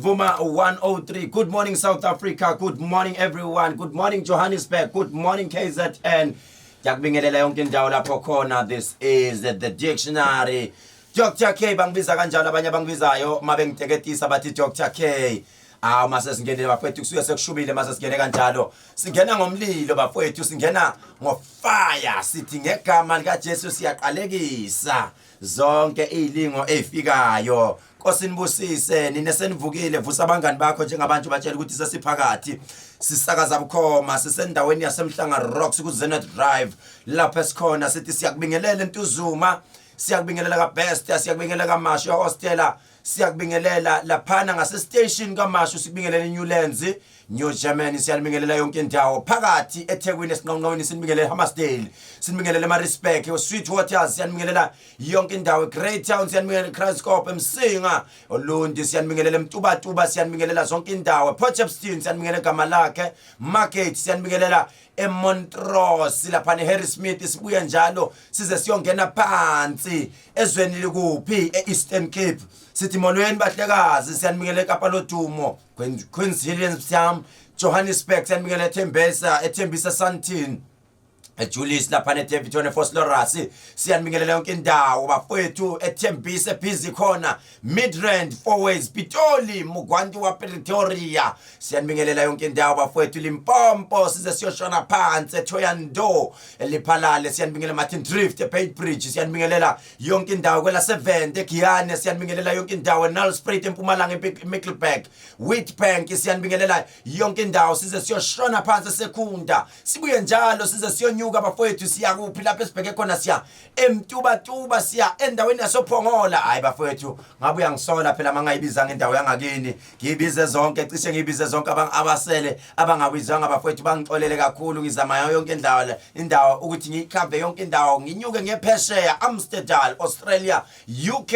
Vuma 103. Good morning, South Africa. Good morning, everyone. Good morning, Johannesburg. Good morning, KZN. Yakubingelela yonke indawo lapho khona. This is the dictionary. Dr. K bangibiza kanjalo abanye abangibizayo mabengiteketisa bathi Dr. K. Mase singenele bafethu kusuke sekushubile mase singene kanjalo. Singena ngomlilo bafethu, singena ngofire. Sithi ngegama lika Jesu siyaqalekisa zonke izilingo ezifikayo. Kosinibusise nine senivukile vusa abangani bakho njengabantu batshela ukuthi sesiphakathi sisakaza bukhoma sisendaweni yasemhlanga Rocks ku Zenith Drive lapha esikhona sithi siyakubingelela entuzuma siyakubingelela ka Best siyakubingelela ka Masho Hostela siyakubingelela laphana ngase station kaMasho sikubingelela eNewlands New Germany siyalibingelela yonke indawo phakathi eThekwini esinqonqweni sinibingelela Hammersdale sinibingelela eMaritzburg Sweet Waters siyanibingelela yonke indawo Great Town siyanibingelela Kraskop eMsinga Olundi siyanibingelela eMtubatuba siyanibingelela zonke indawo Potchefstroom siyanibingelela igama lakhe Market siyanibingelela eMontrose lapha neHarry Smith sibuye njalo size siyongena phansi ezweni likuphi eEastern Cape sithi molweni bahlekazi siyanibingelela eKapa lodumo Queensland Siam Johannesburg siyanibingelela eThembisa Sandton Julius lapha neDavidton Foslorus siyanibingelela yonke indawo bafethu eThembisa busy khona Midrand Fourways Pitoli Mugwanti wa Pretoria siyanibingelela yonke indawo bafethu Limpopo size siyoshona phansi eThoyando eliphalale siyanibingelela Martin Drift eBeitbridge siyanibingelela yonke indawo kwela 7 eGiyane siyanibingelela yonke indawo eNelspruit eMpumalanga eMiddelburg Witbank siyanibingelela yonke indawo size siyoshona phansi eSekunda sibuye njalo size siyonyuka bafowethu siya kuphi lapha esibheke khona siya eMtubatuba siya endaweni yasophongola hayi bafowethu ngabe uyangisola phela mangayibiza ngendawo yangakini ngibize zonke cishe ngibize zonke abasele abangabizwanga bafowethu bangixolele kakhulu ngizama yonke indawo ukuthi ngikhave yonke indawo nginyuke ngephesheya Amsterdam Australia UK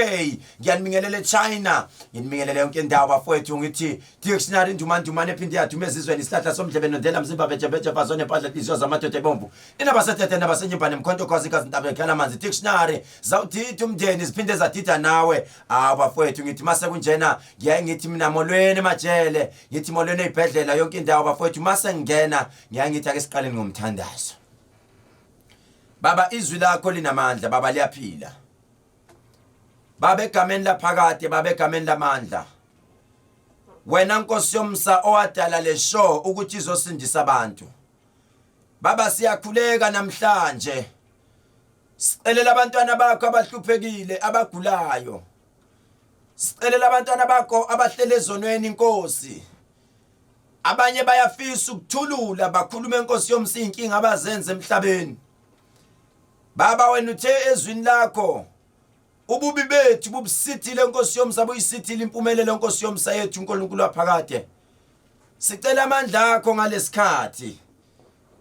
ngiyanibingelela eChina nginibingelela yonke indawo bafowethu ngithi dictionary indumandumane ephinde yadume ezizweni isihlahla somdlebe nondela mzimba bejebeje fazone impahla inhliziyo zamadoda ebomvu inabasethethe nabasenyumbane mkhonto kwazi kazintabe ekhala manzi dictionary zawuthitha umndeni ziphinde zadida nawe bafowethu ngithi mase kunjena ngiyaye ngithi mina molweni majele ngithi molweni ezibhedlela yonke indawo bafowethu mase ngena ngiyaye ngithi ake siqaleni ngomthandazo baba izwi lakho linamandla baba liyaphila baba egameni laphakade baba egameni lamandla wena Nkosi yomsa owadala le show ukuthi izosindisa abantu baba siyakhuleka namhlanje sicelela abantwana bakho abahluphekile abagulayo sicelela abantwana bakho abahlele ezonweni Nkosi abanye bayafisa ukuthulula bakhuluma Nkosi yomsa inkinga abazenze emhlabeni baba wena uthe ezwini lakho ububi bethu bubusithile Nkosi yomsa buyisithile impumelelo Nkosi yomsa yethu uNkulunkulu waphakade sicela amandla akho ngalesikhathi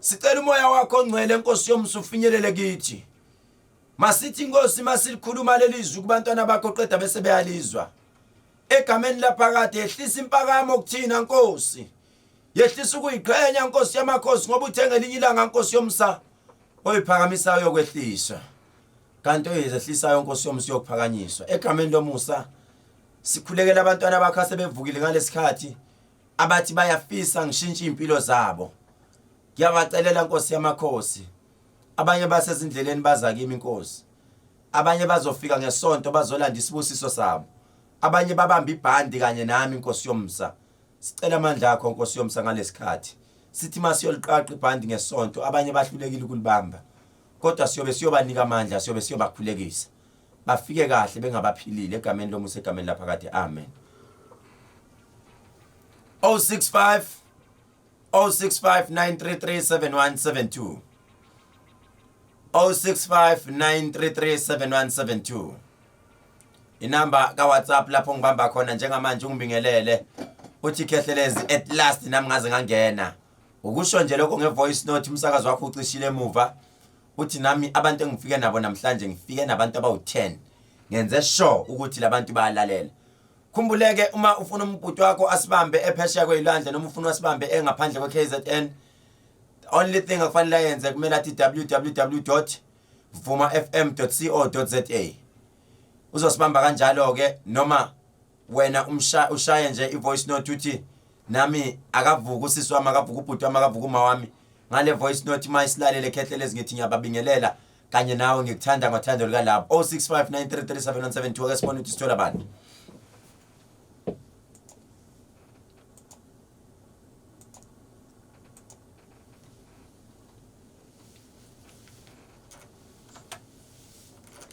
sicela umoya wakho ongcwele Nkosi yomsa ufinyelele kithi masithi Nkosi masilikhuluma lelizwi kubantwana bakho qeda bese beyalizwa egameni laphakade yehlisa impakamo kuthina Nkosi yehlisa ukuyiqhenya Nkosi yamakhosi ngoba uthenga elinye ilanga Nkosi yomsa oyiphakamisayo yokwehliswa kanti oyezehlisayo Nkosi yomsa yokuphakanyiswa egameni lomusa sikhulekela abantwana bakho asebevukile ngalesikhathi abathi bayafisa ngishintsha impilo zabo ngiyabacelela Nkosi yamakhosi abanye basezindleleni baza kimi Nkosi abanye bazofika ngesonto bazolanda isibusiso sabo abanye babamba ibhandi kanye nami Nkosi yomsa sicela amandla akho Nkosi yomsa ngalesikhathi sithi masiyoliqaqa ibhandi ngesonto abanye bahlulekile ukulibamba kodwa siyobanika amandla siyobakhulekisa bafike kahle bengabaphilile egameni lomusa egameni laphakade amen 065 9337172 065 inamba ka WhatsApp lapho ngibamba khona njengamanje ungibingelele uthi Khehlelezi at last nami ngaze ngangena ukusho nje lokho ngevoice note umsakazo wakho ucishile emuva uthi nami abantu engifike nabo namhlanje ngifike nabantu abawu10 ngenze sure ukuthi labantu bayalalela khumbuleke uma ufuna umbhuti wakho asibambe ephesheya kwezilandla noma ufuna asibambe engaphandle kweKZN only thing akufanele yenze kumele athi www.vumafm.co.za uzosibamba kanjalo ke noma wena ushaye nje ivoice note uthi nami akavuka usisi wami akavuka ubhuti wami akavuka uma wami ngale voice note mayisilalele Khehlelezi ngithi ngiyababingelela kanye nawe ngikuthanda ngothando lika lapho 0659337172 ake sibone ukuthi sithola abantu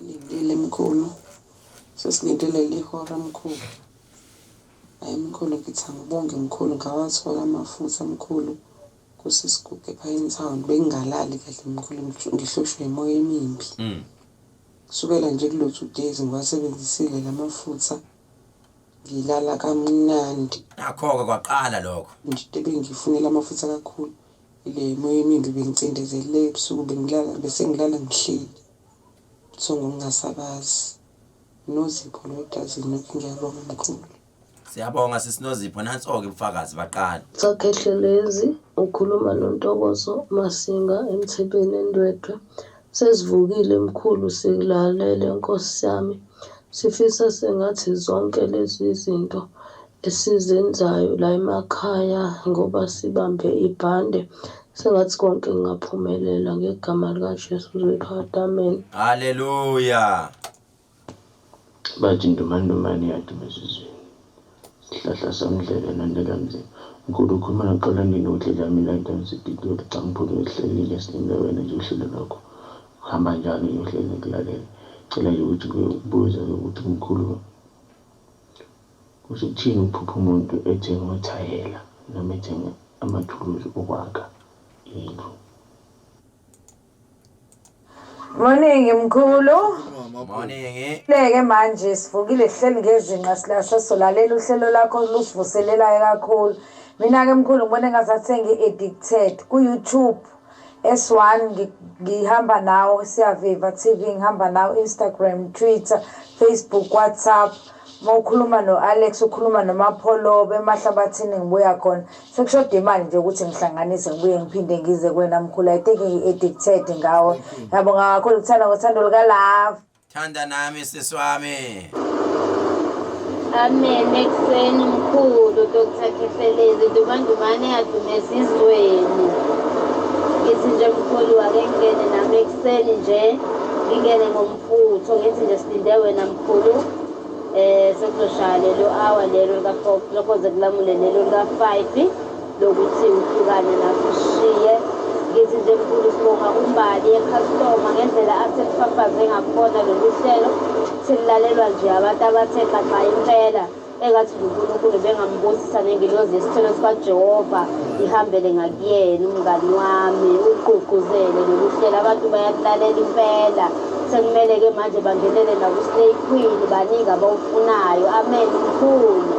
Lindile mkhulu sesilindele lihora mkhulu hayi mkhulu ngithi ngibonge mkhulu ngawathola amafutha mkhulu kusisiguge ephayini town bengingalali kahle mkhulu ngihloshwe imoya emimbi kusukela nje kulo 2 days ngiwasebenzisile lamafutha ngilala kamnandi nakho kwaqala lokho nje bengifunela amafutha kakhulu ile moya emimbi bengicindezele ebusuku bese ngilala ngihleli so ngingasabazi nozipho lodazi nokho ngiyabonga mkhulu siyabonga sisinozipho nansi-ke ubufakazi baqala Khehlelezi ukhuluma noNtokozo Masinga eMthebeni eNdwedwe sesivukile mkhulu silalele Nkosi yami sifisa sengathi zonke lezi zinto esizenzayo la emakhaya ngoba sibambe ibhande sengathi konke ngaphumelela ngegama lika Jesu wethu amen haleluya bathi ndomandumane yadumezizwe sihlahla samdlela nandekamzini mkhulu ukhuluma naqala nginodlela mina ntansitikile xa ngiphuma ehlelile esinile wena nje uhlelo lakho uhamba njalo uyohlela ngikulalela cela nje ukuthi kubuza ukuthi mkhulu kusuthini uphupha umuntu ethenga amathayela noma ethenga amathuluzi okwakha indlu Morning mkhulu. Morning. Leke manje sivukile sihleli ngezinqa solalela uhlelo lakho lusivuselelayo kakhulu. Mina ke mkhulu ngibone ngazathi ngi-addicted ku YouTube. S1 ngihamba nawo siyaviva TV ngihamba nawo Instagram, Twitter, Facebook, WhatsApp. Mawukhuluma no-Alex ukhuluma noMapholo bemahlabathini ngibuya khona sekushoda imali nje ukuthi ngihlanganise ngibuye ngiphinde ngize kwena mkhulu I think ngi-addicted ngawe ngiyabonga kakhulu ukuthanda ngothando lika love thanda nami sisi wami amen ekuseni mkhulu Dr. Khehlelezi dumandumane yadumezizweni ngithi nje mkhulu ake ngene nami ekuseni nje ngingene ngomfutho ngithi nje silinde wena mkhulu sekuzoshaya lelo hour lelo lika-4 lokho kulamule lelo lika-5 lokuthi uhlukane nakho ushiye ngithi nje mkhulu sibonga umbali ecustomer ngendlela asekufafaze ngakhona lolu hlelo sililalelwa nje abantu abathe xaxa impela engathi uNkulunkulu bengambusisa nengilozi yesithelo sikaJehova ihambele ngakuyena umngani wami ugqugquzele lolu hlelo abantu bayalalela impela sekumele ke manje bangenele nakuSlay Queen baningi abawufunayo amen mkhulu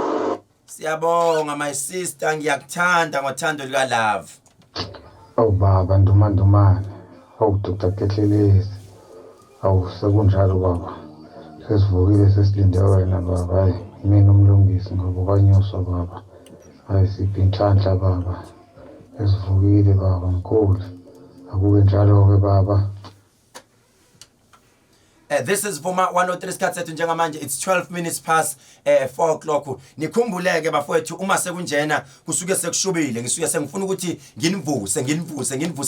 siyabonga my sister ngiyakuthanda ngothando lika love baba ndumandumane Dr. Khehlelezi sekunjalo baba sesivukile sesilinde wena baba hayi mina umlungisi ngoba kwanyuswa baba hayi siphi inhlanhla baba sesivukile baba mkhulu akube njalo ke baba This is Vuma 103 sikhathi sethu njengamanje it's 12 minutes past 4 o'clock nikhumbuleke bafowethu uma sekunjena kusuke sekushubile ngisuke sengifuna ukuthi nginivuse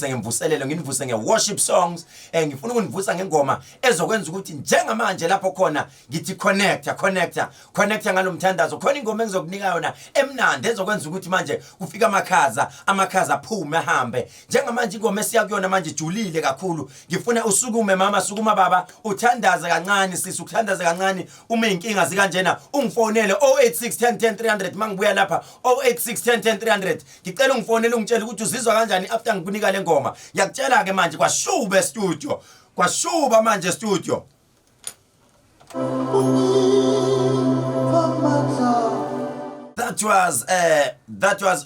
ngimvuselele nge-worship songs ngifuna ukunivusa ngengoma ezokwenza ukuthi njengamanje lapho khona ngithi connecta ngalomthandazo khona ingoma engizokunika yona emnandi ezokwenza ukuthi manje kufika amakhaza aphume ahambe njengamanje ingoma esiyakuyona manje ijulile kakhulu ngifuna usukume mama sukuma baba uthandaze kancane sisi ukuthandaze kancane uma inkinga zikanjena ungifonele 0861010300 mangibuya lapha 0861010300 ngicela ungifonele ungitshela ukuthi uzizwa kanjani after ngikunika le ngoma ngiyakutshela ke manje kwashuba manje studio that was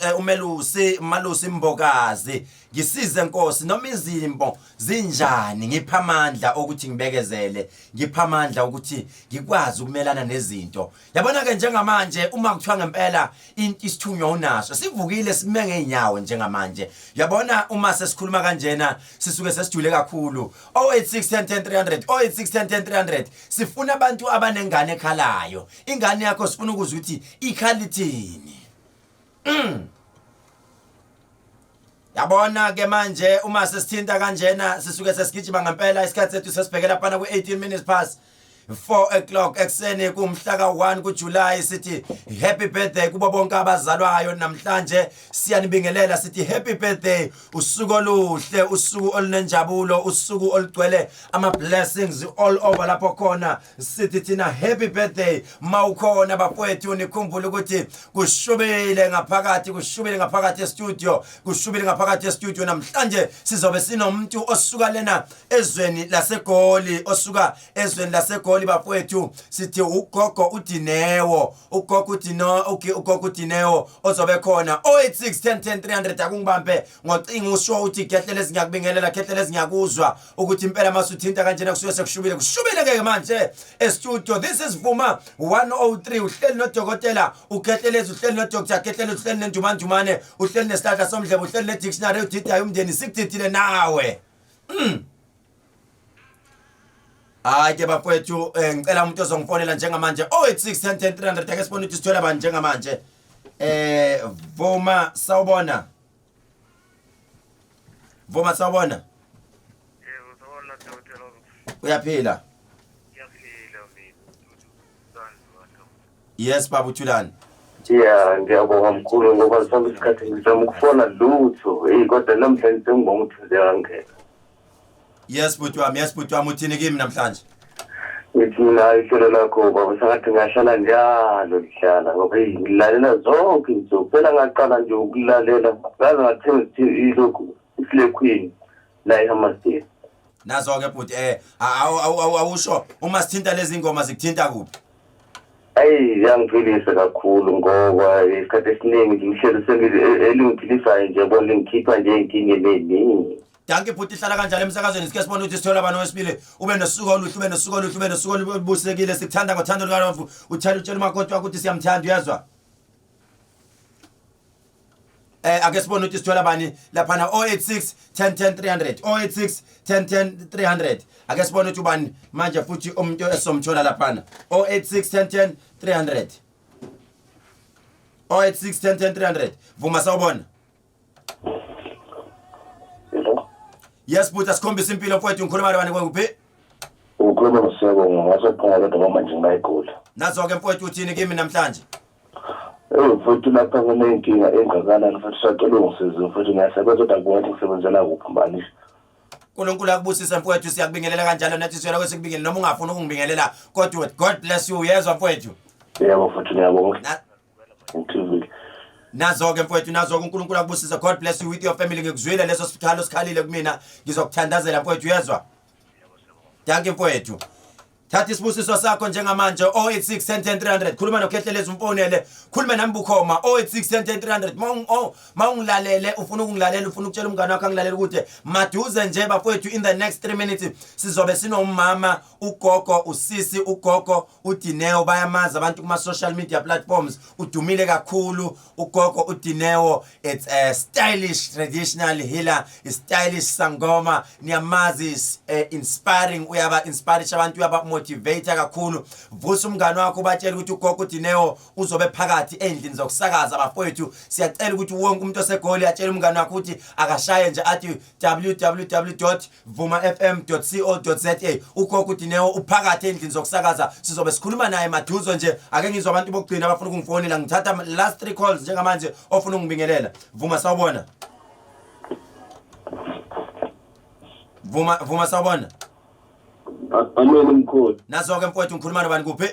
Malusi Mbokazi. Ngisize Nkosi noma izimbo zinjani ngipha amandla ukuthi ngibekezele, ngipha amandla ukuthi ngikwazi ukumelana nezinto. Yabona ke njengamanje uma kuthiwa ngempela isithunywa unaso sivukile sime ngeenyawo njengamanje. Yabona uma sesikhuluma kanjena sisuke sesijule kakhulu. 08610300 08610300 sifuna abantu abanengane ekhalayo. Ingane yakho sifuna ukuzwa ukuthi ikhalithini. Yabona ke manje uma sesithinta kanjena sisuke sesigijima ngempela isikhathi sethu sesibhekela phana ku18 minutes past 4 o'clock ekseni kumhla ka1 kuJuly sithi happy birthday kubo bonke abazalwayo namhlanje siyanibingelela sithi happy birthday usuku oluhle usuku olunenjabulo usuku olugcwele ama blessings all over lapho khona sithi thina happy birthday mawukhona bafowethu nikhumbule ukuthi kushubile ngaphakathi e-studio kushubile ngaphakathi e-studio namhlanje sizobe sinomuntu osuka lena ezweni laseGoli osuka ezweni laseGoli bafowethu sithi ugogo uDineo ugogo uDineo ozobe khona 08610300 akungibambe ngocingo usho uthi Khehlelezi ngiyakubingelela Khehlelezi ngiyakuzwa ukuthi impela masuthinta kanjena kusuke sekushubile ke manje e-studio. This is Vuma 103 uhleli nodokotela uKhehlelezi uhleli noDr Khehlelezi uhleli nenjumanjumane uhleli nesihlahla somdlebo uhleli ne-dictionary udidaya umndeni sikudidile nawe. Hayi ke bafowethu ngicela umuntu ozongifonela njengamanje 08610300 ake sibone ukuthi sithola bani njengamanje. Vuma sawubona. Vuma sawubona. Yebo sawubona dokotela. Uyaphila? Ngiyaphila mina. Yes baba uthulani. Yeah, ngiyabonga mkhulu ngoba sonke isikhathi ngizama ukufona lutho. Hey kodwa namhlanje sengibonga ukuthi ngiyangena. Yes bhuti wami uthini kimi namhlanje? Ngithi mina ihlelo lakho baba sangathi ngiyahlala njalo lihlala ngoba ngilalela zonke insuku phela ngaqala nje ukulalela ngaze ngathi ilokhu isile queen la eHammersdale. Nazo ke bhuti awusho uma sithinta lezi ngoma zikuthinta kuphi? Ayi yangiphilisa kakhulu ngoba isikhathi esiningi ngihlelo sengilingithilisayo nje bona ngikhipha nje inkinga eziningi. Danke bhuti hlala kanjalo emsakazweni sike sibone ukuthi sithola bani wesibili ube nosuku oluhle olubusekile sikuthanda ngothando lukaNofu utshela umakoti wakho ukuthi siyamthanda uyezwa. Ake sibone ukuthi sithola bani laphana 086 1010 300 086 1010 300 ake sibone ukuthi ubani manje futhi umuntu esomthola laphana 086 1010 300 086 1010 300 Vuma sawubona. Yes bhuti asikhombisa impilo mfowethu ngikhuluma nabani kwakuphi? Ukhuluma noSiyabonga ngasephakathi kodwa manje ngayigula. Nazo ke mfowethu uthini kimi namhlanje? Futhi lapha nginenkinga engakanani futhi sacela ungisize futhi ngiyasebenza kodwa kuwathi ngisebenzela kuphi manje. uNkulunkulu akubusise mfowethu siyakubingelela kanjalo nathi siyela kwesikubingelela noma ungafuni ukungibingelela kodwa God bless you uyezwa mfowethu. Yebo futhi ngiyabonga. Ngithuvile. Nazo ke mfowethu nazo uNkulunkulu akubusise God bless you with your family ngikuzwile leso sikhalo sikhalile kumina ngizokuthandazela mfowethu uyezwa. Danke mfowethu. Thatha isibusiso sakho njengamanje 086 10 300 khuluma noKhehlelezi umfonele khulume nami bukhoma 086 10 300 mawungilalele ufuna ukungilalela ufuna ukutshela umngane wakho angilalela ukuthi maduze nje bafowethu in the next 3 minutes sizobe sinomama ugogo usisi ugogo uDineo bayamaza abantu kuma social media platforms udumile kakhulu ugogo uDineo. It's a stylish traditional healer, stylish sangoma niyamazi, inspiring uyaba inspire abantu uyaba motivator kakhulu. Vusa umngane wakho batshela ukuthi ugogo uDineo uzobe phakathi endlini zokusakaza bafowethu. Siyacela ukuthi wonke umuntu oseGoli atshele umngane wakho ukuthi akashaye nje athi www.vumafm.co.za. Ugogo uDineo uphakathi endlini zokusakaza sizobe sikhuluma naye maduzo nje. Ake ngizwa abantu bokugcina abafuna ukungifonela ngithatha last 3 calls njengamanje ofuna ungibingelela. Vuma sawubona. Vuma sawubona. Ameni mkhulu. Nazo ke mfowethu ngikhuluma nobani kuphi?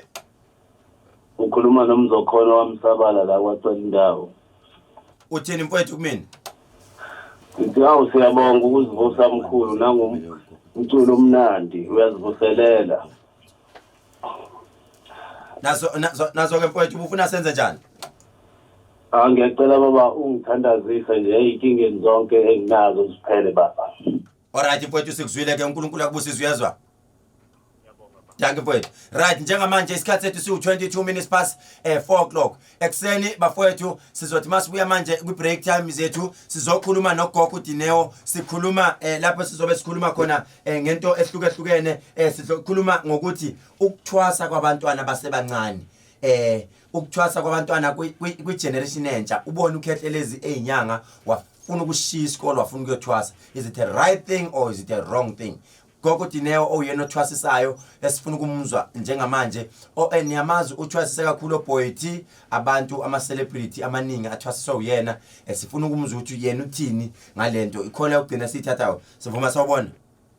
Ukhuluma nomzokhona wamsabala la kwaThwala indawo. Uthini mfowethu kumina? Ngithi hawu siyabonga ukuzivusa mkhulu nangumculo omnandi uyazivuselela. Nazo ke mfowethu ufuna senze njani? Ngiyacela baba ungithandazise nje ey'nkingeni zonke enginazo ziphele baba. Alright mfowethu sikuzwile ke uNkulunkulu akubusise uyezwa. Danke mfowethu. Right njengamanje isikhathi sethu siwu-22 minutes past 4 o'clock. Ekseni bafowethu sizothi masibuya manje kwi-break time zethu sizokhuluma noGogo Dineo sikhuluma lapho sizobe sikhuluma khona ngento ehlukehlukene sizokhuluma ngokuthi ukuthwasa kwabantwana basebancane. Ukuthwasa kwabantwana kwi-generation entsha ubone uKhehlelezi ezinyanga wafuna ukushiya isikole wafuna ukuyothwasa. Is it a right thing or is it a wrong thing? Gogo Dineo oyena othwasisayo esifuna ukumuzwa njengamanje niyamazi uthwasise kakhulu oBoyeti abantu ama-celebrity amaningi athwasiswa uyena sifuna ukumuzwa ukuthi yena uthini ngalento ikhona ukugcina siyithathayo sivuma sawubona.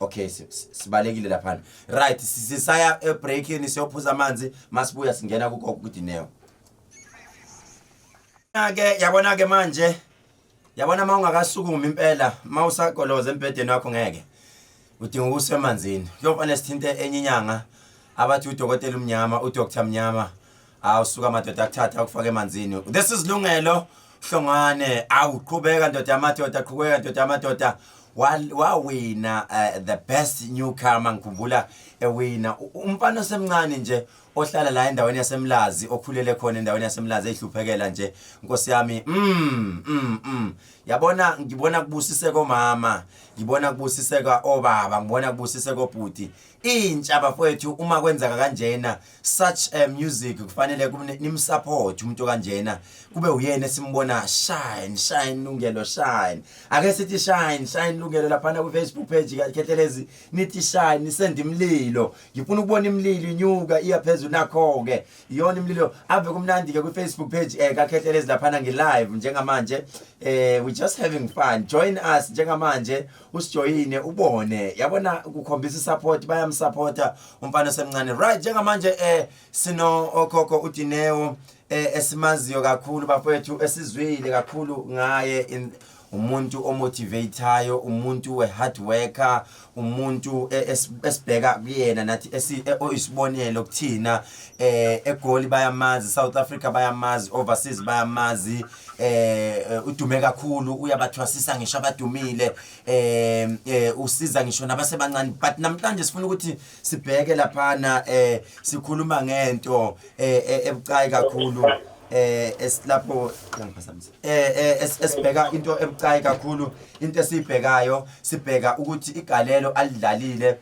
Okay sibalekile lapha right sisaya ebreakini siyophuza amanzi masibuya singena kuGogo Dineo. Yabona ke manje yabona mawungakasukumi impela mawusagoloza empedeni wakho ngeke udinga ukusemanzini kuyofanele sithinte enye inyanga abathi udokotela umnyama udoctor mnyama awusuka madoda akuthatha ukufaka emanzini. This is Lungelo Hlongane awuqhubeka ndoda yamadoda qhubeka ndoda yamadoda wawina the best newcomer ngikhumbula ewina umfana osemncane nje ohlala la endaweni yaseMlazi okhulele khona endaweni yaseMlazi ehluphekela nje Nkosi yami yabona ngibona kubusiseka omama ngibona kubusiseka obaba ngibona kubusiseka obhuti intsha bafowethu uma kwenzeka kanjena such music kufanele nimsupport umuntu kanjena kube uyena simbona shine Lungelo shine ake sithi shine Lungelo lapha ku Facebook page Khehlelezi nithi shine nisende imlilo ngifuna ukubona imlilo inyuka iyaphezulu nakho ke iyona imlilo ave kumnandi ke ku Facebook page kaKhehlelezi lapha ngi live njengamanje we just having fun join us njengamanje usijoyine ubone yabona ukukhombisa support bayamsupporta umfana osemncane right njengamanje sino okhokho uDineo esimaziyo kakhulu bafowethu esizwile kakhulu ngaye umuntu omotivateayo umuntu we-hard worker umuntu esibheka kuyena nathi oyisibonelo kuthina eGoli bayamazi South Africa bayamazi overseas bayamazi udume kakhulu uyabathwasisa ngisho abadumile usiza ngisho nabasebancane but namhlanje sifuna ukuthi sibheke laphana sikhuluma ngento ebucayi kakhulu esilapho ngiphasamisa esibheka into ebucayi kakhulu into esibhekayo sibheka ukuthi igalelo alidlalile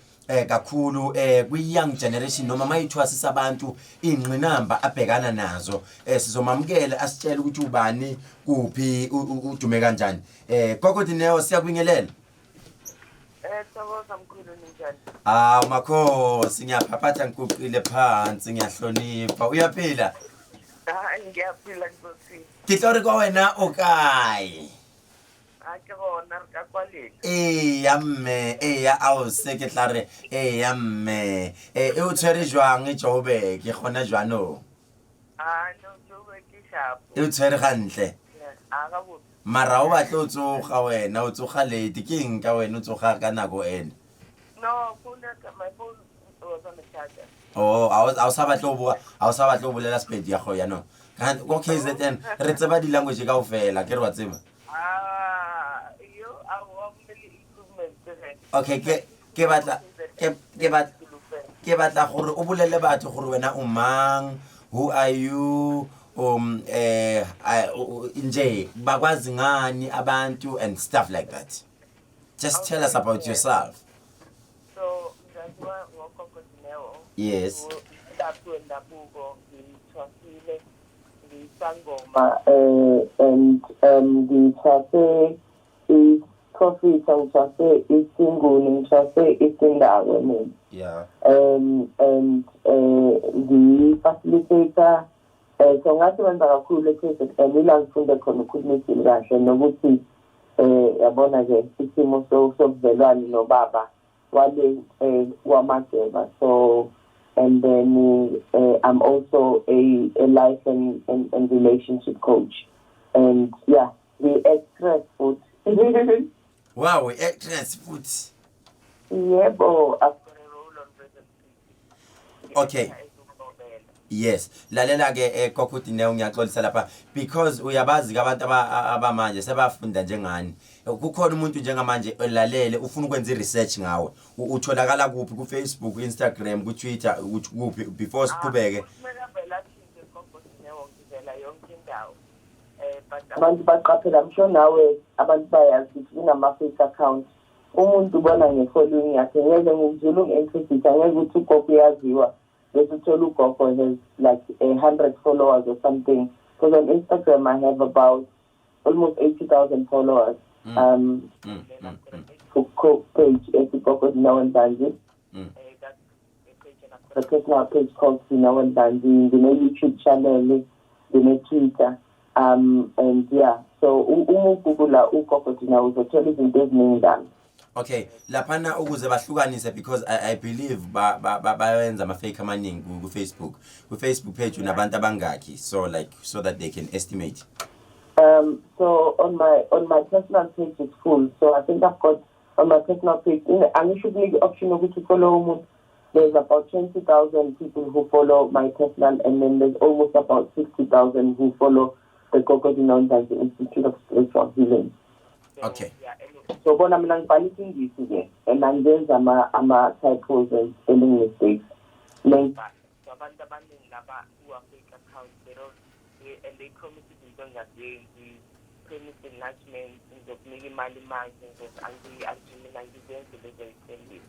kakhulu kwi young generation noma mayithwasisa abantu ingqinamba abhekana nazo sizomamukela asitshela ukuthi ubani kuphi udume kanjani Gogo Dineo siyakubingelela Thokoza mkhulu ninjani makhosi ngiyaphaphatha ngikuqile phansi ngiyahlonipha uyaphila ngiyaphila Nkosi Kitlore kwa wena okay ke bona re ka kwaleng yamme ya awse ke tlare yamme o tshwere jwang Joburg ke gona jwano no Joburg ke shapo o tshwere gantle ga botse mara o batla o tsoga wena o tsoga late ke eng ka wena o tsoga ka nako ene no my phone was on the charger awusabatla o bolela speed ya go ya no kanti ko KZN re tseba di language ka ofela ke re wa tseba okay ke batla gore o bolele batho gore wena o mang who are you nje bakwazi ngani abantu and stuff like that just tell us about yourself. So ngazwa ngoGogo Dineo yes ndabuko ngithwasile ngisangoma and ngithwase iprofita ngithwase isinguni ngithwase isindawo mina yeah and ngifacilitator so ngasebenza kakhulu eKZN ila ngifunde khona ukukhuluma kahle nokuthi yabona nje isimo sokuvelana nobaba wale wamageba so and then I'm also a life and relationship coach and yeah we express food wow actress food yebo I've got a role on President okay Yes, lalela ke Gogo Dineo ngiyaxolisa lapha because uyabazi ke abantu abamanje sebafunda njengani. Kukhona umuntu njengamanje olalele ufuna ukwenza research ngawe. Utholakala kuphi ku Facebook, Instagram, ku Twitter, kuphi before siqhubeke. Abantu baqaphela msho nawe abantu bayazi ukuthi kunama-fake account. Umuntu ubona nge-following yakhe ngeke ngumzulu ngi-introduce ngeke ukuthi uGogo uyaziwa. Bese uthola uGogo has like 100 followers or something. Because on Instagram I have about almost 80,000 followers. Facebook page Gogo Dineo Ndanzi. The personal page called Dineo Ndanzi. The YouTube channel, the Twitter. And yeah, so Google uGogo Dineo uzothola izinto eziningi ngami. Okay, lapana ukuze bahlukanise because I believe bayenza ama fake amaningi ku Facebook. Ku Facebook page unabantu abangaki so that they can estimate. So on my personal page it's full. So I think I've got on my personal page I should make the option to follow umuntu. There's about 20,000 people who follow my personal, and then there's almost about 60,000 who follow the Gogo Dineo Ndanzi Institute of Spiritual Healing. Okay. So bona mina ngibhalisa ingisi ke and angenza ama typos and spelling mistakes. Abantu abaningi laba fake accounts and they promise into ngazenzi promise enlargement ngizokunika imali manje mina ngizenze bezayisendile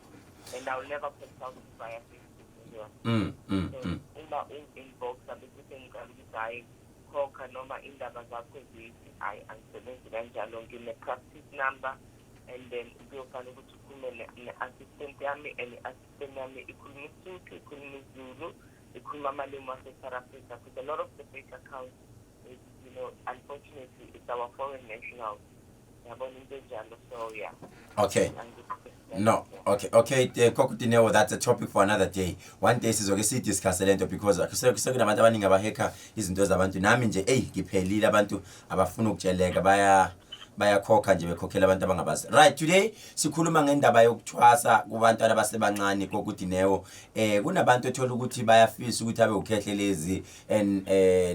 and I will never consult via Facebook. Uma inbox abese ngicela ukuthi hayi khokha noma indaba zakho ezithi angisebenzi kanjalo ngine-practice number and then kuyofana ukuthi ukume ne-assistant yami and i-assistant yami ikhuluma isiSuthu, ikhuluma isiZulu, ikhuluma amalimi ase-South Africa because a lot of the fake accounts is, unfortunately it's our foreign nationals. Yabona into enjalo, so yeah. Okay. No, okay, Gogo Dineo, that's a topic for another day. One day sizoke sidiscuss lento because kusekunabantu abaningi abaheka izinto zabantu nami nje ngiphelile abantu abafuna ukutsheleka bayakhokha nje bekhokhela abantu abangabazi. Right, today sikhuluma ngendaba yokuthwasa kubantu abasebancane Gogo Dineo. Kunabantu ethola ukuthi bayafisa ukuthi abe ukhehlelezi and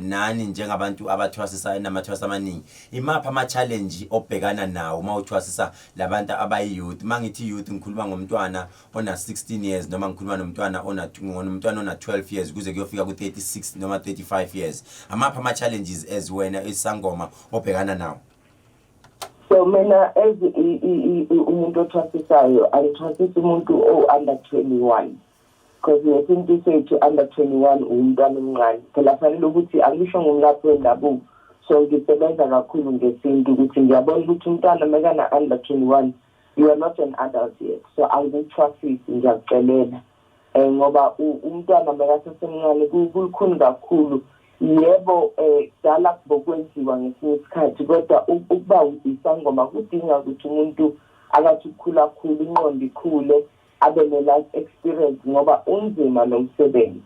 nani njengabantu abathwasisa namathwasa amaningi. Imapha ama challenge obhekana nawo mawuthwasisa labantu abayi-youth. Mangithi youth ngikhuluma ngomntwana ona 16 years noma ngikhuluma nomntwana ona 12 years kuze kuyofika ku 36 noma 35 years. Amapha ama challenges as wena isangoma obhekana nawo. So mina as umuntu othwasisayo angithwasisi umuntu under 21 because ngesintu sethu under 21 umntwana omncane phela fanele ukuthi angisho ngumlaphi wendabuko so ngisebenza kakhulu ngesintu ukuthi ngiyabona ukuthi umntwana mekana under 21 you are not an adult yet so angikuthwasisi ngiyakucelela ngoba umntwana mekasesemncane kukhulu kakhulu. Yebo dala bokwenziwa ngesinye isikhathi kodwa ukuba isangoma kudinga ukuthi umuntu akathi ukukhula khulu ingqondo ikhule abe ne-life experience ngoba unzima lo msebenzi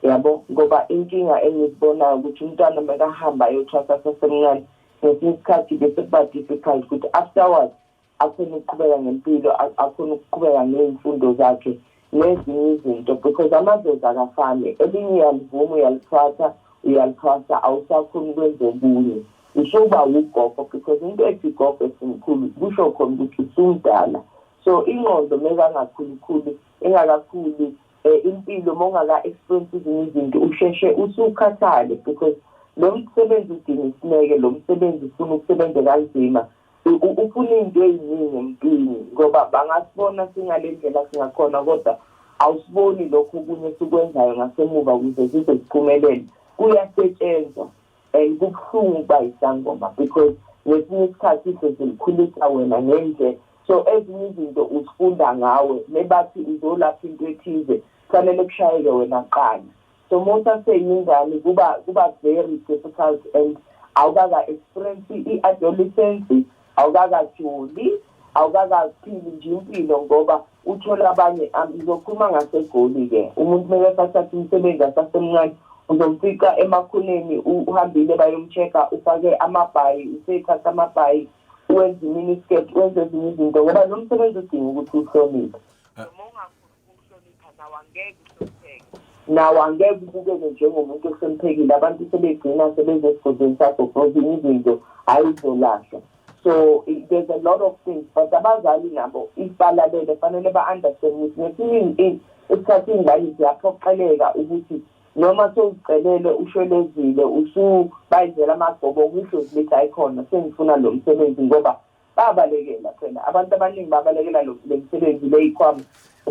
yabo ngoba inkinga engizibonayo ukuthi umntwana mekahamba ayothwasa sasemncane ngesinye isikhathi bese kuba difficult ukuthi afterwards akhona ukuqhubeka ngempilo akhona ukuqhubeka ney'mfundo zakhe nezinye izinto because amadlozi akafani elinye uyalivuma uyaliphatha uyaliphatha awusakhona ukwenza okunye usuba ugogo because into ethi gogo esimkhulu kusho khona ukuthi usumdala so ingqondo mekangakhulukhulu engakakhuli impilo mongaka-experience ezinye izinto usheshe usukhathale because lo msebenzi udinga isineke lo msebenzi ufuna ukusebenza kanzima ufuna iy'nto ey'ningi empini ngoba bangasibona singale ndlela singakhona kodwa awusiboni lokho okunye sikwenzayo ngasemuva ukuze size siphumelele kuyasetshenzwa and kubuhlungu ukuba isangoma because ngesinye isikhathi sezilikhulisa wena ngendlela so ezinye izinto uzifunda ngawe nebathi uzolapha into ethize kufanele kushayeke wena qala so mosaseyingane kuba very difficult and awukaka-experience i-adolescence awukakajoli awukakaphili nje impilo ngoba uthola abanye ngizokhuluma ngaseGoli-ke umuntu mekasathatha umsebenzi asasemncane uzomfika emakhoneni uhambile bayomcheck-a ufake amabhayi useyithatha amabhayi wenza iminiskirt wenza ezinye izinto ngoba lo msebenzi udinga ukuthi uhloniphe. Noma ungakhuluma ukuhlonipha nawe angeke uhlonipheke nawo angeke ubukeke njengomuntu osemphekile abantu sebegcina sebezesigodini sakho frozen izinto ayizolashwa. So there's a lot of things, but abazali nabo ibalalele fanele ba-understand ukuthi ngesinye isikhathi ingane ziyaphoqeleka ukuthi noma sewucelele ushwelezile usubayizela amagobo ukusho ukuthi ayikhona sengifuna lo msebenzi ngoba babalekela phela abantu abaningi babalekela lo msebenzi leyikhwama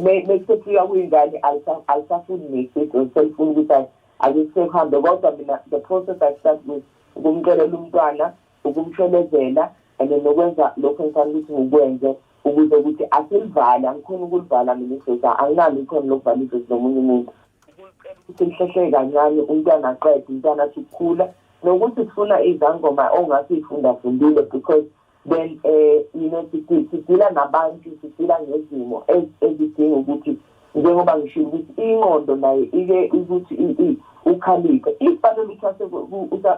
mekusefika kwingane alisafuni nesiqo selifuna ukuthi akusehambe kodwa mina the process I start with ukumcelela umntwana ukumshwelezela and nokwenza lokho engifana ukuthi ngikwenze ukuze ukuthi asilivala angikhona ukulivala mina isosa anginalo ikhono lokuvala isosa nomunye umuntu ukuthi ngihlehle kancane umntwana aqede umntwana athi ukukhula nokuthi sifuna izangoma ongasifundafundile because then sidila nabantu sidila ngezimo ezidinga ukuthi njengoba ngisho ukuthi ingqondo nayo ike ukuthi ukhaliphe ifanele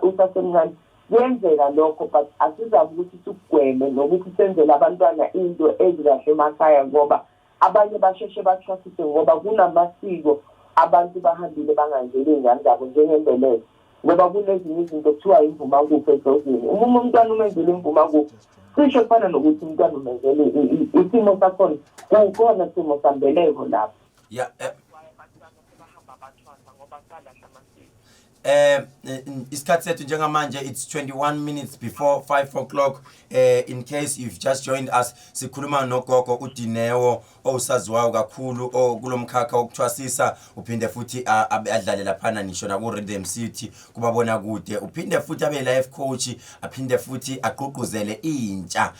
usasemncane kuyenzeka lokho but asizazi ukuthi sikugweme nokuthi senzele abantwana into ezikahle emakhaya ngoba abanye basheshe batrustise ngoba kunamasiko abantu bahambile bangangeli ingane zabo njengembeleko ngoba kunezinye izinto kuthiwa imvumakuphi edlozini uma umntwana umenzele imvumakuphi cishe kufana nokuthi umntwana umenzele isimo sakhona kukhona isimo sambeleko lapho. Isikhathi sethu njengamanje it's 21 minutes before 5 o'clock. In case you've just joined us, sikhuluma nogogo uDineo osaziwayo kakhulu kulomkhakha wokuthwasisa uphinde futhi adlale laphana nisho na ku Rhythm City kubabona kude uphinde futhi abe life coach aphinde futhi agqugquzele intsha.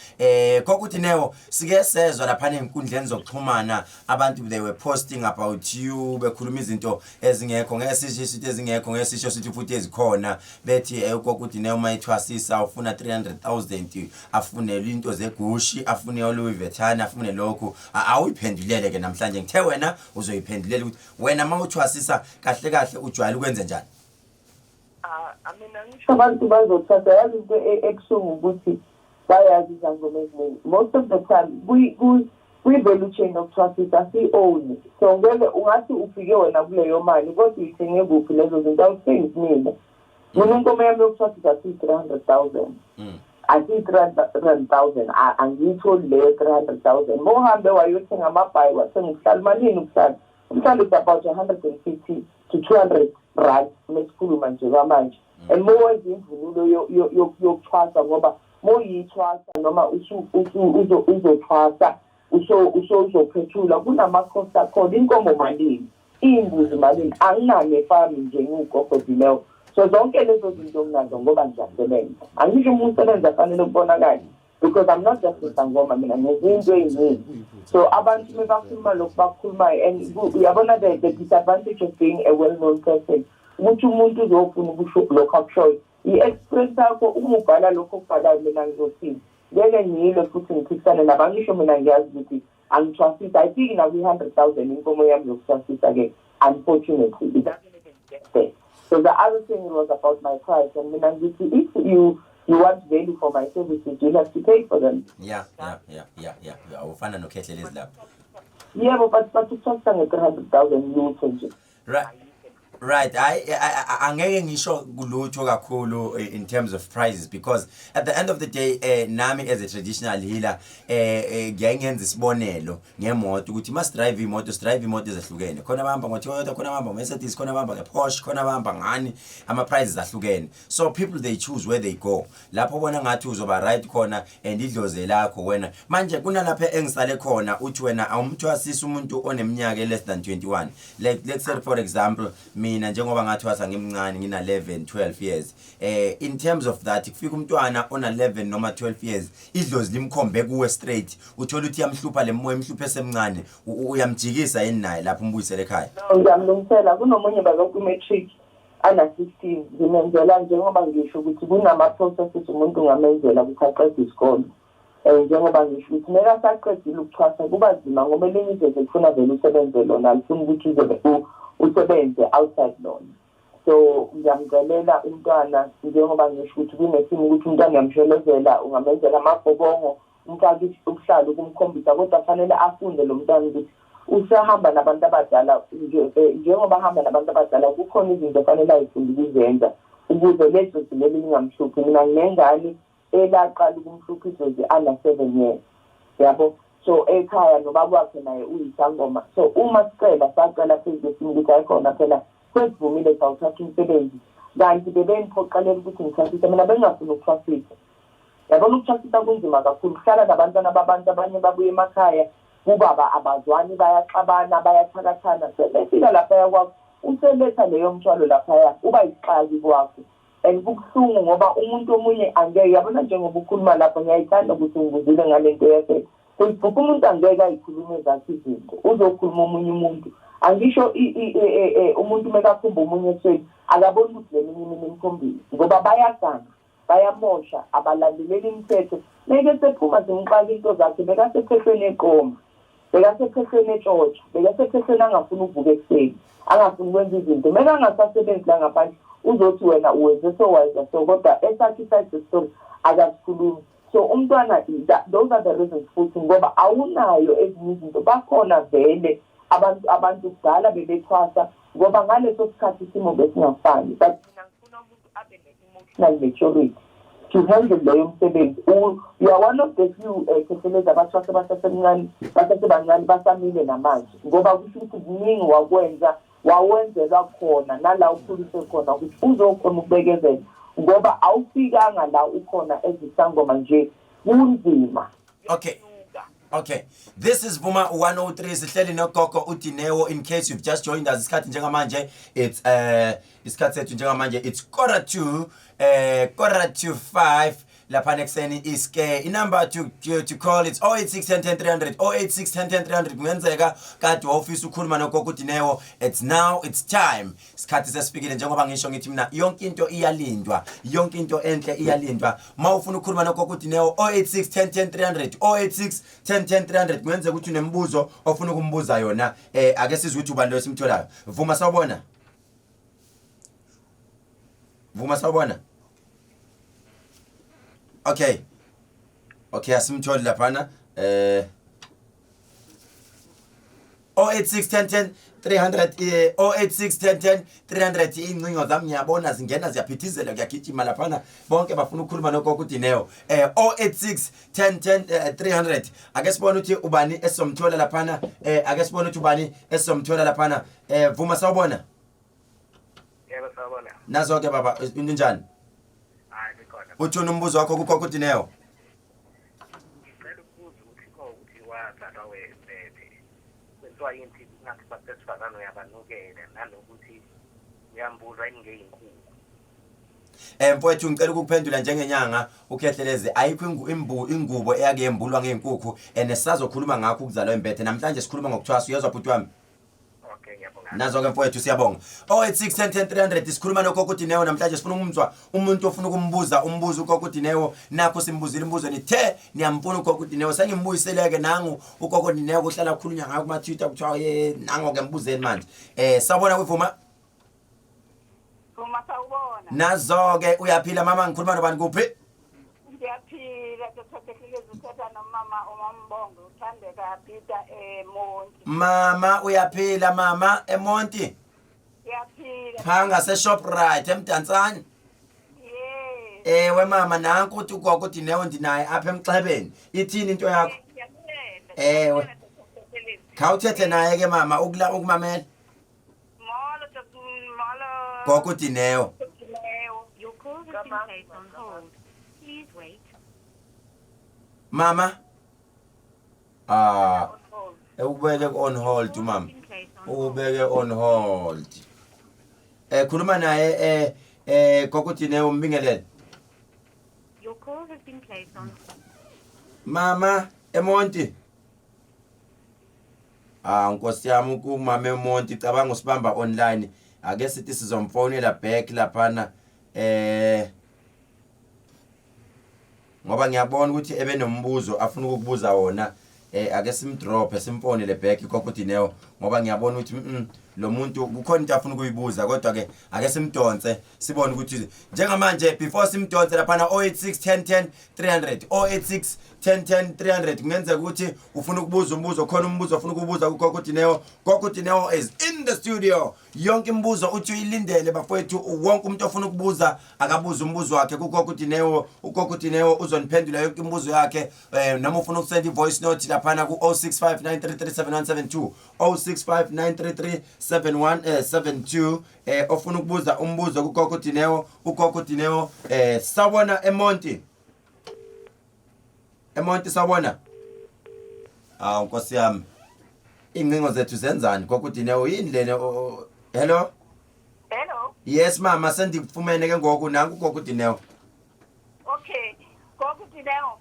Gogo Dineo sike sezwa laphana enkundleni zokuxhumana abantu they were posting about you bekhuluma izinto ezingekho ngesisho izinto ezingekho ngesisho sithi futhi ezikhona bethi Gogo Dineo mayithwasisa ufuna 300,000 afune into zegushi afune Louis Vuitton afune lokho awuyiphendulele ke namhlanje ngithe wena uzoyiphendulela ukuthi wena mawuthwasisa kahle kahle ujwayele ukwenza njani. Mina ngisho abantu bazothatha yazi into ebuhlungu ukuthi bayazi izangoma eziningi most of the time we-value chain okuthwasisa si-own so ngeke ungathi ufike wena kuleyo mali kodwa uyithenge kuphi lezo zinto awuthengi mina inkomo yami yokuthwasisa si-300,000 asi-300,000 angiyitholi leyo 300,000 mohambe wayothenga amabhayi wathenga ubuhlali malini ubuhlali umhlali is about 150 to 200 rand mesikhuluma nje kwamanje and mowenza imvunulo yokuthwasa ngoba moyithwasa noma uzothwasa uzophethula kunama-cost akhona inkomo malini imbuzi malini anginane efami njengogogo Dineo so zonke lezo zinto mnazo ngoba ngiyasebenza angisho umsebenzi afanele ukubonakala because I'm not just isangoma mina ngezinto eziningi so abantu mebakhuluma lokhu bakhulumayo and uyabona the disadvantage of being a well-known person ukuthi umuntu uzofuna ukusho lokho akushoyo i-experience yakho uma ubhala lokho okubhalayo mina ngizothini ngeke ngiyile futhi ngiphikisane nabangisho mina ngiyazi ukuthi angithwasisa I think nakwi-100,000 inkomo yami yokuthwasisa-ke unfortunately it doesn't even get there. So the other thing was about my price and mina ngithi if you want value for my services you have to pay for them. Yeah awufana no Khehlelezi lapho. Yebo but uthwasisa nge-300,000 lutho nje. Right, angeke ngisho kulutho kakhulu in terms of prices because at the end of the day nami as a traditional healer ngiyenza isibonelo ngemoto ukuthi must drive imoto ezahlukene khona bahamba ngoToyota khona bahamba Mercedes khona bahamba ngePorsche khona bahamba ngani ama prices ahlukene so people they choose where they go lapho bona ngathi uzoba right khona and idloze lakho wena manje kunalapha engisale khona uthi wena awumthwasisa umuntu oneminyaka less than 21 like let's say for example mina njengoba ngathwasa ngimncane ngina 11 12 years in terms of that kufika umntwana ona 11 noma 12 years idlozi limkhombe kuwe straight uthola ukuthi yamhlupha lemoya imhluphe esemncane uyamjikisa yini naye lapho umbuyisele ekhaya ngiyamlungisela kunomunye bazokhu matric ana 16 ngimenzela njengoba ngisho ukuthi kunama processes umuntu ngamenzela ukuthi aqede isikole njengoba ngisho ukuthi meka saqedile ukuthwasa kuba nzima ngoba elinye izinto kufuna vele usebenze lona alifuni ukuthi usebenze outside lona so ngiyamcelela umntwana njengoba ngisho ukuthi kunesimo ukuthi umntwana uyamshelezela ungamenzela amabhobongo umfaki ubuhlalo kumkhombisa kodwa fanele afunde lo mntwana ukuthi usahamba nabantu abadala njengoba ahamba nabantu abadala kukhona izinto fanele ayifunda ukuzenza ukuze lezo zilele lingamhluphi. Mina nginengane elaqala ukumhlupha izozi under 7 years yabo. So ekhaya nobaba wakhe naye uyisangoma. So uma sacela phezulu ukuthi ayikhona phela kwesivumile sawuthatha umsebenzi kanti bebengiphoqelela ukuthi ngithathise mina bengafuni ukuthwasisa. Yabona ukuthwasisa kunzima kakhulu kuhlala nabantwana babantu abanye babuye emakhaya kubaba abazwani bayaxabana bayathakathana sebefika lapha yakwakho useletha leyo mthwalo lapha uba isixaki kwakho and kubuhlungu ngoba umuntu omunye angeke yabona njengoba ukhuluma lapha ngiyayithanda ukuthi ngivuzile ngalento yakhe Facebook umuntu angeke ayikhulume zakhe izinto uzokhuluma omunye umuntu angisho umuntu mekakhumba omunye esweni akaboni ukuthi leminye imkhombisi ngoba bayagana bayamosha abalandeleli imithetho meke sephuma zimxaka into zakhe bekasephehlweni eqoma bekasephehlweni etshotshwa bekasephehlweni angafuni ukuvuka ekuseni angafuni ukwenza izinto meke angasasebenzi la ngaphandle uzothi wena uwenze sowayenza so kodwa esakhe iside story akasikhulumi. So umntwana those are the reasons futhi ngoba awunayo ezinye izinto bakhona vele abantu kudala bebethwasa ngoba ngaleso sikhathi isimo besingafani but mina ngifuna umuntu abe ne-emotional maturity to handle leyo msebenzi. You are one of the few Khehlelezi abathwasa basasebancane basamile namanje ngoba kusho ukuthi kuningi wawenzela khona nala ukhulise khona ukuthi uzokhona ukubekezela ngoba awufikanga la ukhona ezisangoma nje kunzima. Okay, this is Vuma 103 sihleli noGogo uDineo. In case you've just joined us isikhathi njengamanje it's isikhathi sethu njengamanje it's 4:45 lapha nekuseni iske inumber to call it's 08610300 08610300 kungenzeka kade office ukhuluma noGogo uDineo. It's now it's time isikhathi sesifikile njengoba ngisho ngithi mina yonke into iyalindwa yonke into enhle iyalindwa mawufuna ukukhuluma noGogo uDineo 08610300 08610300 kungenzeka ukuthi unembuzo ofuna ukumbuza yona ake sizwe ukuthi ubani lo simtholayo. Vuma sawubona Okay, asimtholi laphana 08610300 08610300 incingo zami ngiyabona zingena ziyaphithizela kuyagijima laphana bonke bafuna ukukhuluma noGogo uDineo 08610300 ake sibone ukuthi ubani esomthola laphana Vuma sawubona. Yebo sawubona. Nazo ke baba into njani? Uthuna umbuzo wakho kuGogo uDineo. Ngicela ukubuza ukuthi wathatha webebe. Kwenziwa yini ngathi basesifazane uyabanukela nanokuthi uyambuza ingeyinkuku. Mfowethu ngicela ukuphendula njengenyanga uKhehlelezi ayikho ingubo eyake yembulwa ngeenkukhu enesazokhuluma ngakho ukuzalwa imbethe namhlanje sikhuluma ngokuthwasa uyezwa bhuti wami. Nazo ke mfowethu siyabonga 08610300 sikhuluma noGogo uDineo namhlanje sifuna ukumzwa umuntu ofuna ukumbuza umbuzo uGogo uDineo nakho simbuzile imbuzo nithe niyamfuna uGogo uDineo sengimbuyiseleke nangu uGogo uDineo kuhlala ukukhulunywa ngakho kuma Twitter kuthiwa nango ke mbuzeni manje sawubona kwivuma sawubona nazo ke uyaphila mama ngikhuluma nobani kuphi ngiyaphila Khehlelezi uthatha nomama uMambongo uthandeka Peter eMonti mama uyaphila mama eMonti Ngiyaphila phanga seShoprite eMdantsane ewe mama nanku uthi uGogo uDineo ndinaye apha eMxebeni ithini into yakho ewe khawuthethe naye ke mama ukumamela molo Gogo uDineo. Your call has been placed on hold. Please wait. Mama ubeke on hold mama ubeke on hold khuluma naye Gogo uDineo umbingelele. Your call has been placed on hold. Mama eMonti Nkosi yami kumama eMonti cabanga usibamba online ake sithi sizomfonela back laphana ngoba ngiyabona ukuthi ebe nombuzo afuna ukukubuza wona ake simdrop simfonele back Gogo uDineo ngoba ngiyabona ukuthi lo muntu kukhona into afuna ukuyibuza kodwa ke ake simdonse sibone ukuthi njengamanje before simdonse lapha na 086 10 10 300 086 10 10 300 kungenzeka ukuthi ufuna ukubuza umbuzo khona umbuzo ufuna ukubuza kuGogo Dineo. Gogo Dineo is in the studio. Yonke imibuzo uthi uyilindele bafowethu, wonke umuntu ofuna ukubuza akabuza umbuzo wakhe kuGogo Dineo. uGogo Dineo uzoniphendula yonke imibuzo yakhe. Noma ufuna ukusenda ivoice note lapha na ku 0659337172 0659337172 ofuna ukubuza umbuzo kuGogo Dineo. uGogo Dineo sawona eMonti sawona. Nkosi yami incingo zethu zenzani Gogo Dineo yini lena? Hello. Hello. Yes mama, sendikufumene ke ngoku nanku Gogo Dineo. Okay. Gogo Dineo.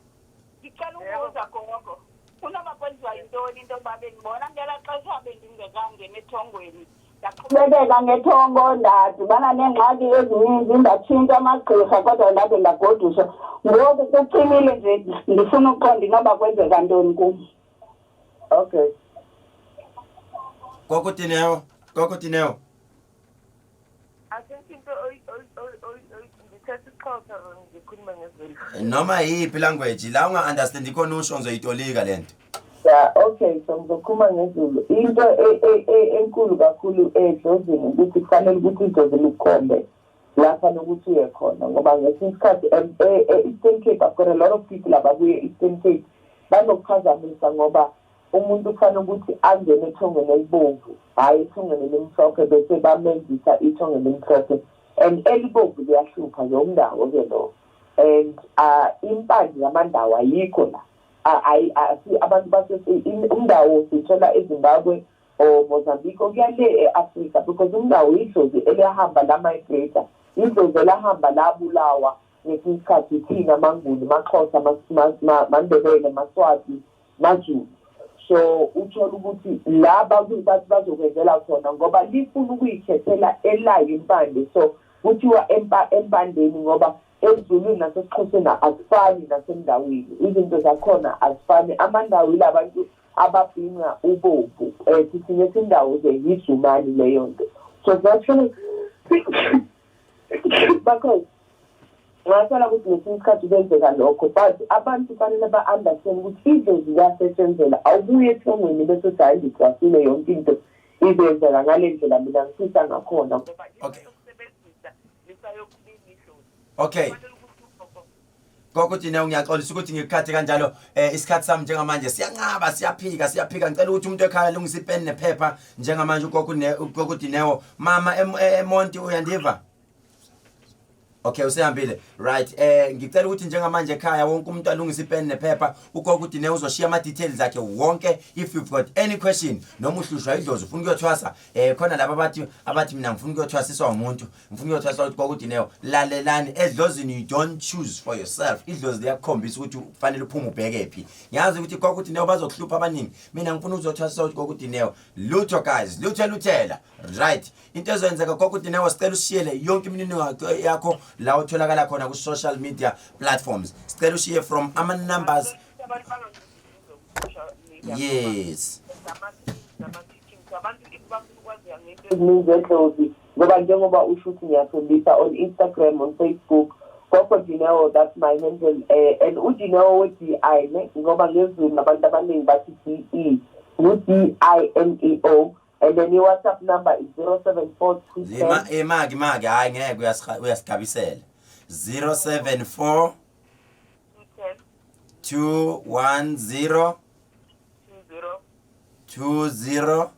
Ngicela ukubuza Gogo. Unoma kwenziwa yintoni into babe ngibona ngela xesha bendingekangena ethongweni. Ndaqhubekeka ngethongo ndadibana neengxaki ezininzi ndatshintsha amagqirha kodwa ndabe ndagodusha. Ngoku kucimile nje ndifuna ukuqonda inoba kwenzeka ntoni kum. Okay. Gogo Dineo. Noma yiphi language la unga understand ikhona usho ngizoyitolika lento. Yeah, okay, so ngizokhuluma ngezulu. Into enkulu kakhulu edlozini ukuthi kufanele ukuthi idlozi likhombe lapha nokuthi uye khona ngoba ngesinye isikhathi Eastern Cape I've got a lot of people ababuye Eastern Cape banokuphazamisa ngoba umuntu kufanele ukuthi angene ethongweni elibomvu hayi ethongweni elimhlophe bese bamenzisa ithongweni elimhlophe and elibomvu liyahlupha yondawo ke lo and impande yamandawo ayikho la abantu base indawo sithola eZimbabwe or Mozambique okuyale eAfrica because indawo idlozi elihamba la migrator idlozi elahamba la Bulawa ngesikhathi thina manguni maxhosa mandebele maswati maZulu. So uthola ukuthi laba kubathi bazokwenzela khona ngoba lifuna ukuyikhethela elayo impande so kuthiwa empandeni ngoba ezulwini nasesiXhoseni asifani nasendaweni izinto zakhona asifani amandawo ilabantu ababhinqa ubomvu sithi nesindawo ze yizumani leyo nto so that's because ngasala ukuthi ngesikhathi kwenzeka lokho but abantu fanele ba-understand ukuthi izinto ziyasetshenzelwa awubuye ethongweni bese hayi ngicwasile yonke into izenzeka ngale ndlela mina ngifisa ngakhona. Okay. Gogo Dineo ngiyaxolisa ukuthi ngikhathe kanjalo isikhathi sami njengamanje siyanqaba siyaphika ngicela ukuthi umuntu ekhaya lungisa ipeni nephepha njengamanje uGogo Dineo. Mama eMonti uyandiva? Okay usehambile right ngicela ukuthi njengamanje ekhaya wonke umuntu alungisa ipeni nephepha uGogo Dineo uzoshiya ama details akhe wonke if you've got any question noma uhlushwa idlozi ufuna ukuyothwasa khona laba abathi mina ngifuna ukuyothwasiswa umuntu ngifuna ukuyothwasa uGogo Dineo lalelani edlozini you don't choose for yourself idlozi liyakukhombisa ukuthi kufanele uphume ubheke phi ngiyazi ukuthi uGogo Dineo bazokuhlupha abaningi mina ngifuna ukuzothwasisa uGogo Dineo lutho guys luthela right into ezenzeka uGogo Dineo sicela usishiyele yonke imininingwane yakho la utholakala khona ku social media platforms sicela ushiye from ama numbers. Yes ngoba njengoba usho ukuthi ngiyafundisa on Instagram on Facebook Gogo Dineo that's my handle and uDineo with DI ngoba ngezulu abantu abaningi bathi DE DINEO and then your WhatsApp number is 074 magi hayi ngeke uyasigabisela 074 210 20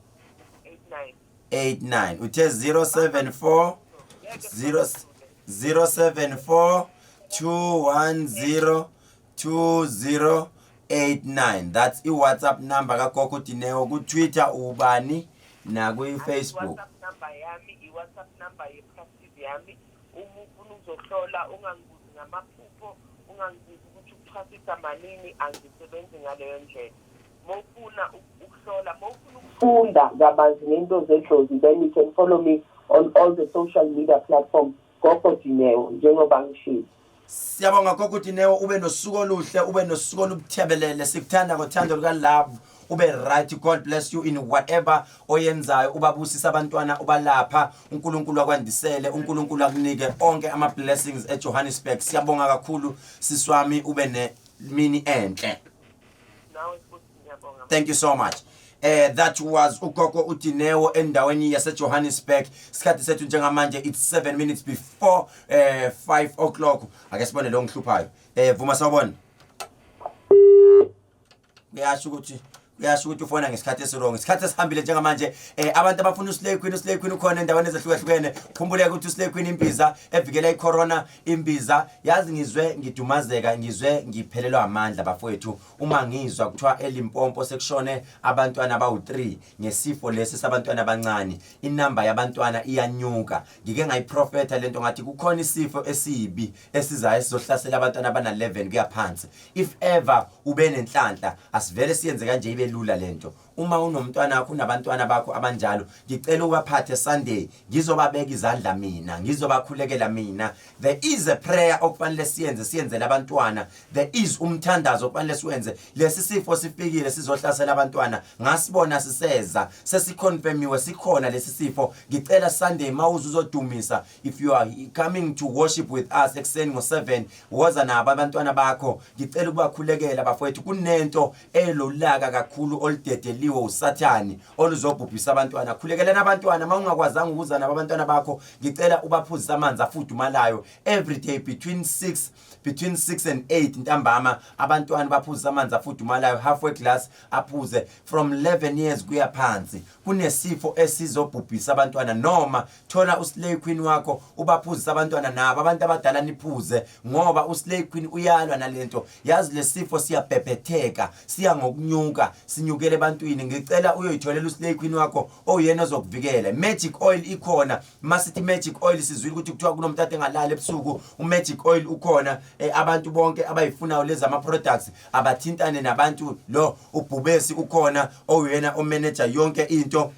89 uthe 074 074 210 2089 that's iWhatsApp number kaGogo Dineo ku Twitter ubani na ku Facebook. WhatsApp number yami iWhatsApp number yepractice yami ufuna uzohlola ungangibuzi ngamaphupho ungangibuzi ukuthi ukuchasisa malini angisebenzi ngaleyo ndlela mawufuna ukuhlola mawufuna ukufunda kabanzi ngento zedlozi then you can follow me on all the social media platforms Gogo Dineo njengoba ngishilo. Siyabonga Gogo Dineo ube nosuku oluhle ube nosuku oluthebelele sikuthanda ngothando luka love ube right. God bless you in whatever oyenzayo. Ubabusisa abantwana ubalapha, uNkulunkulu akwandisele, uNkulunkulu akunike onke ama blessings eJohannesburg. Siyabonga kakhulu siswami, ube ne mini enhle. Thank you so much. That was Gogo Dineo endaweni yase Johannesburg. Sikhathi sethu njengamanje it's 7 minutes before 5 o'clock. Ake sibone lo ngihluphayo. Vuma sawubona. Ngiyasho ukuthi ufona ngesikhathi esirongo. Isikhathi esihambile njengamanje abantu abafuna uSlay Queen ukhona endaweni ezahlukahlukene. Khumbuleke ukuthi uSlay Queen imbiza evikela icorona imbiza. Yazi ngizwe ngidumazeka, ngizwe ngiphelelwa amandla bafowethu uma ngizwa kuthiwa eLimpopo sekushone abantwana abawu3 ngesifo lesi sabantwana abancane. Inamba yabantwana iyanyuka. Ngike ngayiprofeta lento ngathi kukhona isifo esibi esizayo sizohlasela abantwana abana 11 kuyaphansi. If ever ube nenhlanhla asivele siyenze kanje ibe lula lento. Uma unomntwana wakho unabantwana bakho abanjalo, ngicela ubaphathe Sunday, ngizobabeka izandla mina, ngizobakhulekela mina. There is a prayer okufanele siyenzele abantwana. There is umthandazo okufanele siwenze. Lesi sifo sifikile sizohlasela abantwana. Ngasibona siseza, sesiconfirmiwe sikhona lesi sifo. Ngicela Sunday mawuzu uzodumisa, if you are coming to worship with us ekseni ngo7, woza nabo abantwana bakho. Ngicela ukubakhulekela bafowethu, kunento elolaka kakhulu olidedeliwe usathani oluzobhubhisa abantwana. Khulekelena abantwana mawungakwazanga ukuza nabo abantwana bakho, ngicela ubaphuzisa amanzi afudumalayo every day between 6 and 8 ntambama. Abantwana baphuzisa amanzi afudumalayo, halfway glass aphuze from 11 years kuya phansi. Kunesifo esizobhubhisa abantwana. Noma thola uSlay Queen wakho ubaphuzisa abantwana nabo abantu abadala niphuze, ngoba uSlay Queen uyalwa nalento. Yazi lesifo siyabhebhetheka, siya ngokunyuka, sinyukele ebantwini. Ngicela uyoyitholela uSlay Queen wakho oyena ozokuvikela. Magic oil ikhona. Masithi magic oil sizwile ukuthi kuthiwa kunomtata engalala ebusuku, umagic oil ukhona. Abantu bonke abayifunayo lezi ama products abathintane nabantu lo ubhubesi ukhona oyena omanager yonke into.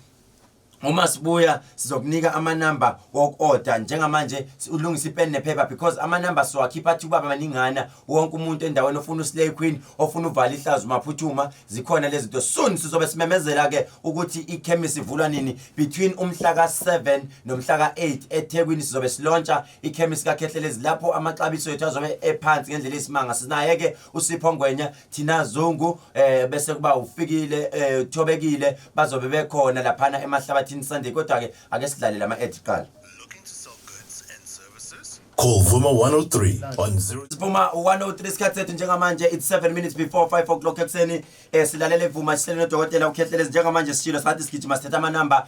Uma sibuya sizokunika ama number wokorder njengamanje ulungisa ipen nepaper because ama number siwakhiphathi baba maningana wonke umuntu endaweni ofuna uSlay Queen ofuna uvala ihlazo maphuthuma zikhona lezi zinto. Soon sizobe simemezela ke ukuthi ichemist ivulwa nini between umhla ka7 nomhla ka8 eThekwini. Sizobe silauncha ichemist kaKhehlelezi lapho amaxabiso ethu azobe ephansi ngendlela esimanga. Sinaye ke uSipho Ngwenya thina Zungu bese kuba ufikile Thobekile bazobe bekhona laphana emahlabathi Sunday. Kodwa ke ake sidlalela ama ad qala. Call Vuma 103 on 0. Vuma 103 isikhathi sethu njengamanje it's 7 minutes before 5 o'clock ekseni. Silalele Vuma sihlele noDokotela uKhehlelezi njengamanje sishilo sathi sigijima sithatha ama number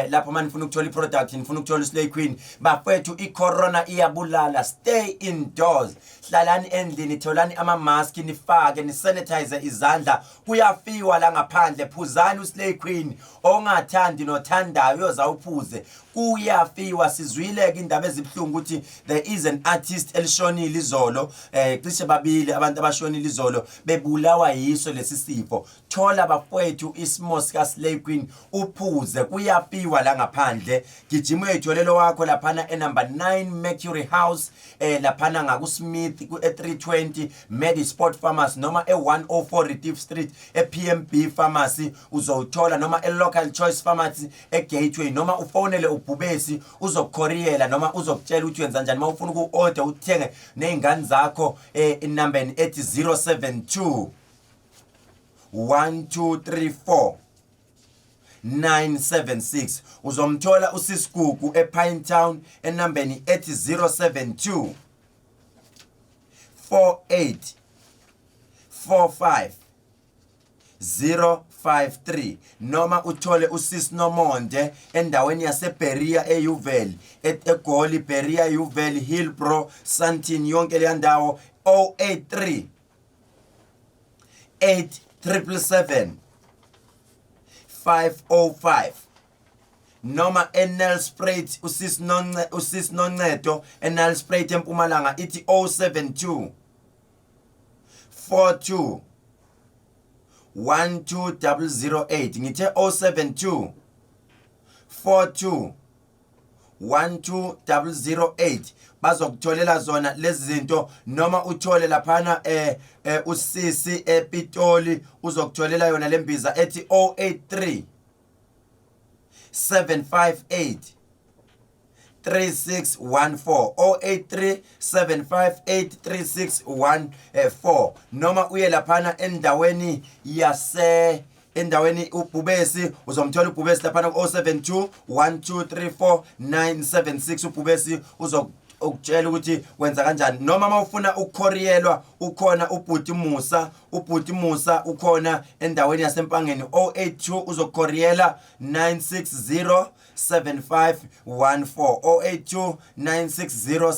lapho manje nifuna ukuthola iproduct, nifuna ukuthola uSlay Queen. Bafethu icorona iyabulala. Stay indoors. Hlalani endlini, tholani ama mask nifake, nisanitize izandla. Kuyafiwa la ngaphandle, phuzani uSlay Queen. Ongathandi nothandayo uyoza uphuze. Kuyafiwa. Sizwileke indaba ezibhlungu ukuthi there is an artist elishonile izolo, cishe babili abantu abashonile izolo bebulawa yiso lesi sifo. Thola bafowethu isimo sika Slay Queen uphuze. Kuyafiwa la ngaphandle. Gijima uyitholelo wakho laphana enumber 9 Mercury House laphana ngakuSmith e320 Medisport Pharmacy noma e104 Retief Street ePMB Pharmacy uzowuthola, noma eLocal Choice Pharmacy eGateway, noma ufonele ubhubesi uzokukhoriyela noma uzokutshela ukuthi wenza kanjani mawufuna uku-order uthenge nezingane zakho inambeni ethi 072 1234 976. Uzomthola uSisigugu ePinetown enambeni ethi 072 48 45 053, noma uthole uSis Nomonde endaweni yaseBeria eUvale eGoli, Beria, Uvale, Hillbrow, Sandton, yonke le ndawo 083 877 505, noma eNelspruit uSis Noncedo eNelspruit eMpumalanga ithi 072 42 12008. Ngithe 072 42 12008 bazokutholela zona lezi zinto noma uthole laphana usisi ePitoli uzokutholela yona lembiza ethi 083 758 3614 083 758 3614 noma uye laphana endaweni uBhubesi uzomthola uBhubesi laphana ku 072 1234 976 uBhubesi ukutshela ukuthi wenza kanjani noma mawufuna ukukhoriyelwa ukhona uBhuti Musa ukhona endaweni yasempangeni 082 uzokhoriyela 960 7514 082 960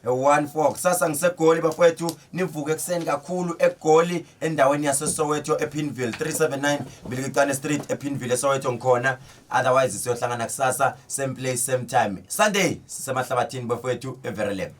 7514 kusasa ngisegoli bafowethu nivuke ekseni kakhulu egoli endaweni yaseSoweto ePinville 379 Bilikane Street ePinville eSoweto ngikhona otherwise siyohlangana kusasa same place same time Sunday sisemahlabathini bafowethu everlem